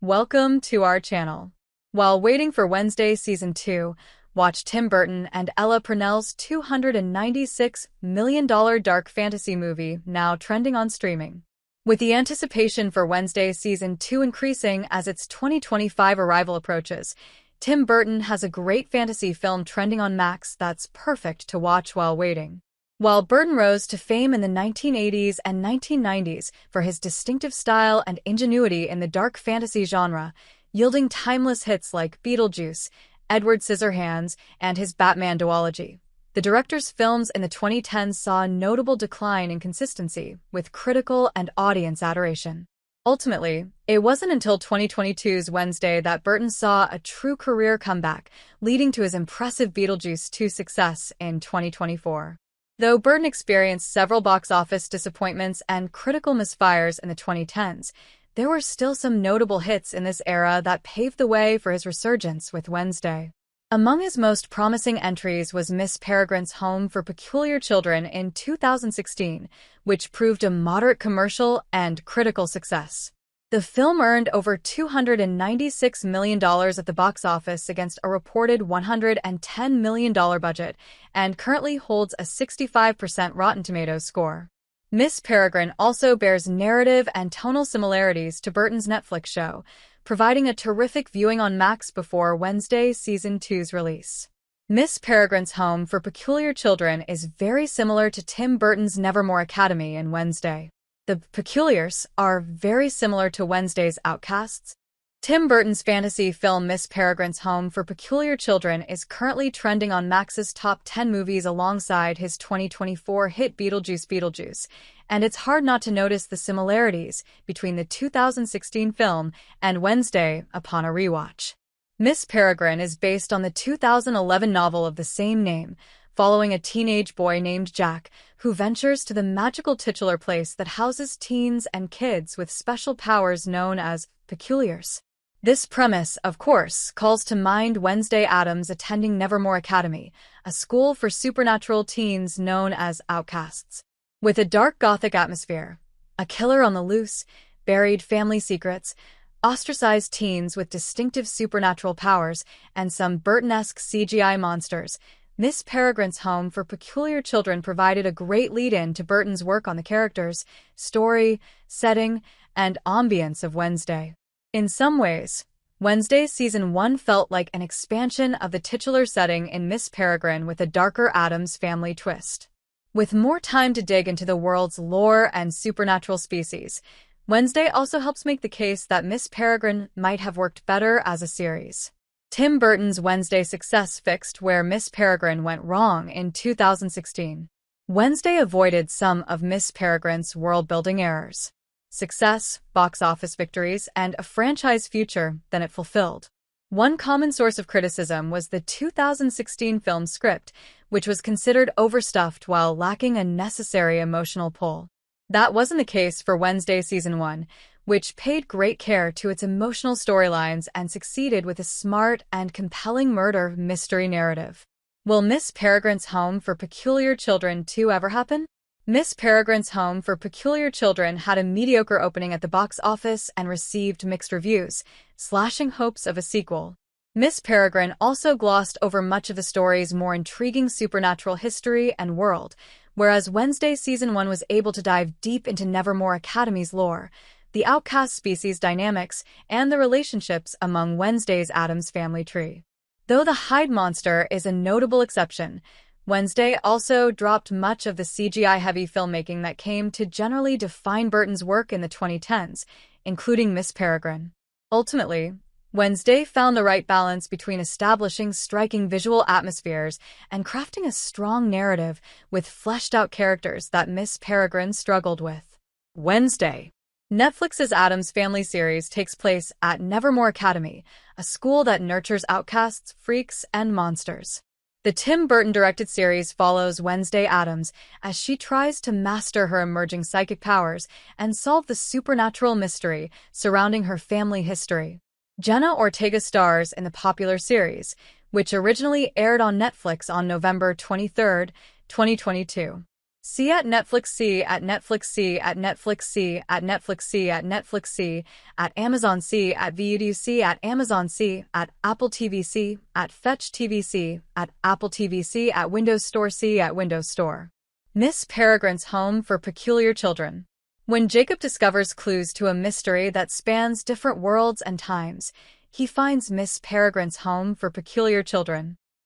Welcome to our channel. While waiting for Wednesday Season 2, watch Tim Burton and Ella Purnell's $296 million dark fantasy movie now trending on streaming. With the anticipation for Wednesday Season 2 increasing as its 2025 arrival approaches, Tim Burton has a great fantasy film trending on Max that's perfect to watch while waiting. While Burton rose to fame in the 1980s and 1990s for his distinctive style and ingenuity in the dark fantasy genre, yielding timeless hits like Beetlejuice, Edward Scissorhands, and his Batman duology, the director's films in the 2010s saw a notable decline in consistency, with critical and audience adoration. Ultimately, it wasn't until 2022's Wednesday that Burton saw a true career comeback, leading to his impressive Beetlejuice 2 success in 2024. Though Burton experienced several box office disappointments and critical misfires in the 2010s, there were still some notable hits in this era that paved the way for his resurgence with Wednesday. Among his most promising entries was Miss Peregrine's Home for Peculiar Children in 2016, which proved a moderate commercial and critical success. The film earned over $296 million at the box office against a reported $110 million budget and currently holds a 65% Rotten Tomatoes score. Miss Peregrine also bears narrative and tonal similarities to Burton's Netflix show, providing a terrific viewing on Max before Wednesday Season 2's release. Miss Peregrine's Home for Peculiar Children is very similar to Tim Burton's Nevermore Academy and Wednesday. The Peculiars are very similar to Wednesday's Outcasts. Tim Burton's fantasy film Miss Peregrine's Home for Peculiar Children is currently trending on Max's top 10 movies alongside his 2024 hit Beetlejuice Beetlejuice, and it's hard not to notice the similarities between the 2016 film and Wednesday upon a rewatch. Miss Peregrine is based on the 2011 novel of the same name, following a teenage boy named Jack, who ventures to the magical titular place that houses teens and kids with special powers known as Peculiars. This premise, of course, calls to mind Wednesday Addams attending Nevermore Academy, a school for supernatural teens known as outcasts. With a dark gothic atmosphere, a killer on the loose, buried family secrets, ostracized teens with distinctive supernatural powers, and some Burton-esque CGI monsters, Miss Peregrine's Home for Peculiar Children provided a great lead-in to Burton's work on the characters, story, setting, and ambience of Wednesday. In some ways, Wednesday Season 1 felt like an expansion of the titular setting in Miss Peregrine with a darker Addams family twist. With more time to dig into the world's lore and supernatural species, Wednesday also helps make the case that Miss Peregrine might have worked better as a series. Tim Burton's Wednesday success fixed where Miss Peregrine went wrong in 2016. Wednesday avoided some of Miss Peregrine's world-building errors. Success, box office victories, and a franchise future than it fulfilled. One common source of criticism was the 2016 film script, which was considered overstuffed while lacking a necessary emotional pull. That wasn't the case for Wednesday Season 1, which paid great care to its emotional storylines and succeeded with a smart and compelling murder mystery narrative. Will Miss Peregrine's Home for Peculiar Children 2 ever happen? Miss Peregrine's Home for Peculiar Children had a mediocre opening at the box office and received mixed reviews, slashing hopes of a sequel. Miss Peregrine also glossed over much of the story's more intriguing supernatural history and world, whereas Wednesday Season 1 was able to dive deep into Nevermore Academy's lore, the outcast species dynamics, and the relationships among Wednesday's Addams family tree. Though the Hyde monster is a notable exception, Wednesday also dropped much of the CGI-heavy filmmaking that came to generally define Burton's work in the 2010s, including Miss Peregrine. Ultimately, Wednesday found the right balance between establishing striking visual atmospheres and crafting a strong narrative with fleshed-out characters that Miss Peregrine struggled with. Wednesday. Netflix's Addams Family series takes place at Nevermore Academy, a school that nurtures outcasts, freaks, and monsters. The Tim Burton-directed series follows Wednesday Addams as she tries to master her emerging psychic powers and solve the supernatural mystery surrounding her family history. Jenna Ortega stars in the popular series, which originally aired on Netflix on November 23, 2022. C at Netflix, C at Netflix, C at Netflix, C at Netflix, C at Netflix, C at Amazon, C at Vudu, C at Amazon, C at Apple TV, C at Fetch TV, C at Apple TV, C at Windows Store, C at Windows Store. Miss Peregrine's Home for Peculiar Children. When Jacob discovers clues to a mystery that spans different worlds and times, he finds Miss Peregrine's Home for Peculiar Children.